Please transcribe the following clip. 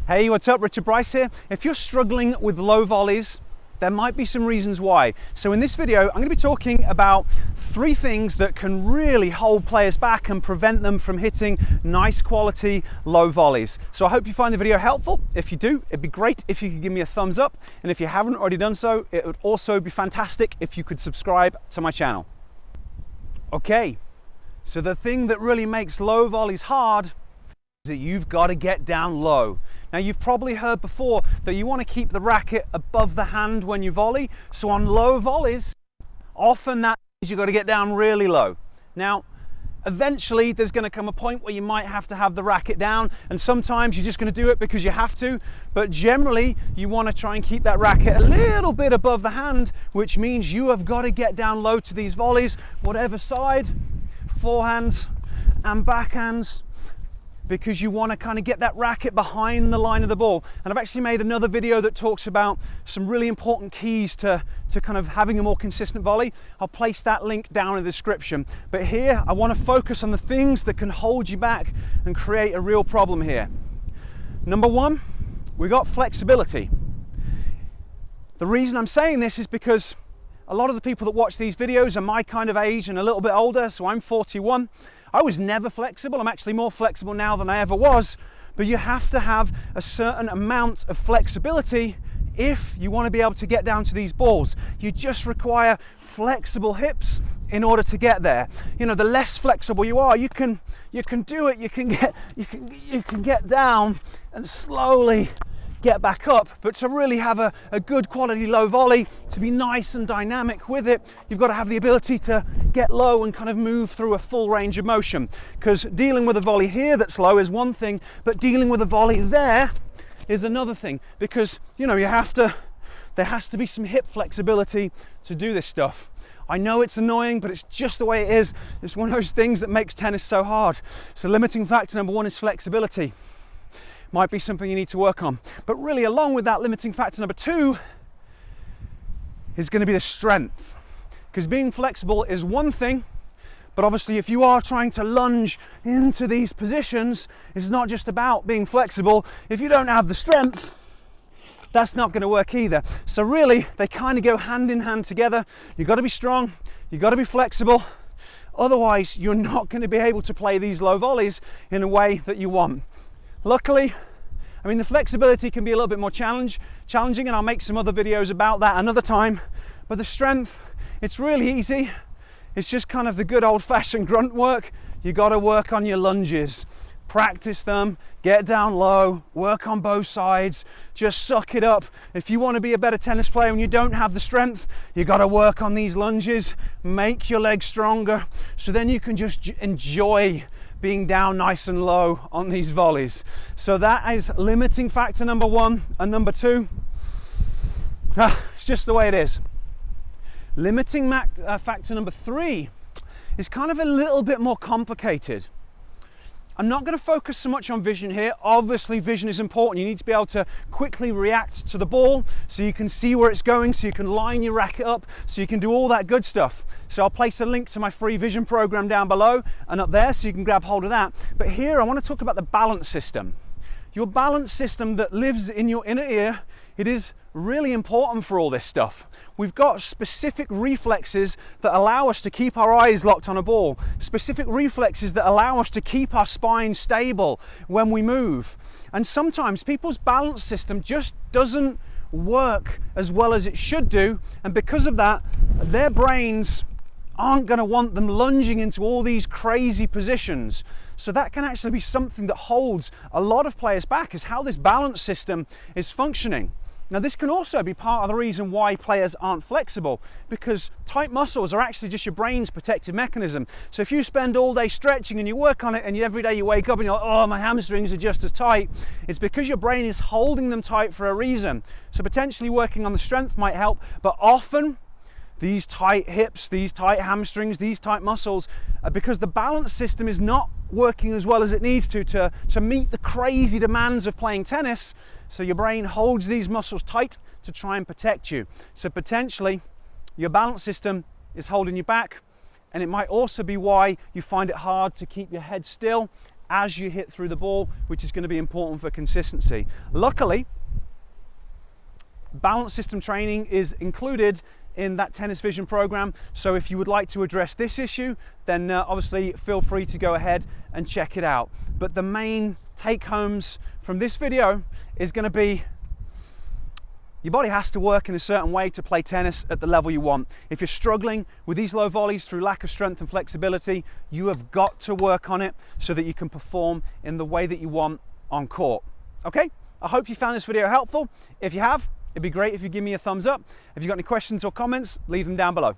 Hey, what's up? Richard Bryce here. If you're struggling with low volleys, there might be some reasons why. So in this video, I'm going to be talking about 3 things that can really hold players back and prevent them from hitting nice quality low volleys. So I hope you find the video helpful. If you do, it'd be great if you could give me a thumbs up. And if you haven't already done so, it would also be fantastic if you could subscribe to my channel. Okay, so the thing that really makes low volleys hard is that you've got to get down low. Now, you've probably heard before that you want to keep the racket above the hand when you volley. So on low volleys, often that means you've got to get down really low. Now, eventually there's going to come a point where you might have to have the racket down, and sometimes you're just going to do it because you have to, but generally you want to try and keep that racket a little bit above the hand, which means you have got to get down low to these volleys, whatever side, forehands and backhands, because you want to kind of get that racket behind the line of the ball. And I've actually made another video that talks about some really important keys to kind of having a more consistent volley. I'll place that link down in the description. But here I want to focus on the things that can hold you back and create a real problem here. Number 1, we got flexibility. The reason I'm saying this is because a lot of the people that watch these videos are my kind of age and a little bit older, so I'm 41. I was never flexible. I'm actually more flexible now than I ever was, but you have to have a certain amount of flexibility if you want to be able to get down to these balls. You just require flexible hips in order to get there. You know, the less flexible you are, you can do it. You can get down and slowly get back up, but to really have a good quality low volley, to be nice and dynamic with it, you've got to have the ability to get low and kind of move through a full range of motion. Because dealing with a volley here that's low is one thing, but dealing with a volley there is another thing, because you know, there has to be some hip flexibility to do this stuff. I know it's annoying, but it's just the way it is. It's one of those things that makes tennis so hard. So limiting factor number 1 is flexibility. Might be something you need to work on. But really, along with that, limiting factor number 2 is going to be the strength. Because being flexible is one thing, but obviously if you are trying to lunge into these positions, it's not just about being flexible. If you don't have the strength, that's not going to work either. So really, they kind of go hand in hand together. You've got to be strong, you've got to be flexible. Otherwise, you're not going to be able to play these low volleys in a way that you want. Luckily, I mean, the flexibility can be a little bit more challenging, and I'll make some other videos about that another time. But the strength, it's really easy. It's just kind of the good old-fashioned grunt work. You got to work on your lunges, practice them, get down low, work on both sides, just suck it up. If you want to be a better tennis player and you don't have the strength, you got to work on these lunges, make your legs stronger, so then you can just enjoy being down nice and low on these volleys. So that is limiting factor number 1. And number 2, it's just the way it is. Limiting factor number 3 is kind of a little bit more complicated. I'm not going to focus so much on vision here. Obviously, vision is important. You need to be able to quickly react to the ball so you can see where it's going, so you can line your racket up, so you can do all that good stuff. So I'll place a link to my free vision program down below and up there so you can grab hold of that. But here I want to talk about the balance system. Your balance system that lives in your inner ear, it is really important for all this stuff. We've got specific reflexes that allow us to keep our eyes locked on a ball, specific reflexes that allow us to keep our spine stable when we move. And sometimes people's balance system just doesn't work as well as it should do, and because of that, their brains aren't going to want them lunging into all these crazy positions. So that can actually be something that holds a lot of players back, is how this balance system is functioning. Now, this can also be part of the reason why players aren't flexible, because tight muscles are actually just your brain's protective mechanism. So if you spend all day stretching and you work on it, and every day you wake up and you're like, oh, my hamstrings are just as tight, it's because your brain is holding them tight for a reason. So potentially working on the strength might help, but often these tight hips, these tight hamstrings, these tight muscles, because the balance system is not working as well as it needs to meet the crazy demands of playing tennis. So your brain holds these muscles tight to try and protect you. So potentially your balance system is holding you back, and it might also be why you find it hard to keep your head still as you hit through the ball, which is going to be important for consistency. Luckily, balance system training is included in that Tennis Vision program, so if you would like to address this issue, then obviously feel free to go ahead and check it out. But the main take homes from this video is going to be your body has to work in a certain way to play tennis at the level you want. If you're struggling with these low volleys through lack of strength and flexibility, you have got to work on it so that you can perform in the way that you want on court. Okay, I hope you found this video helpful. If you have, it'd be great if you give me a thumbs up. If you've got any questions or comments, leave them down below.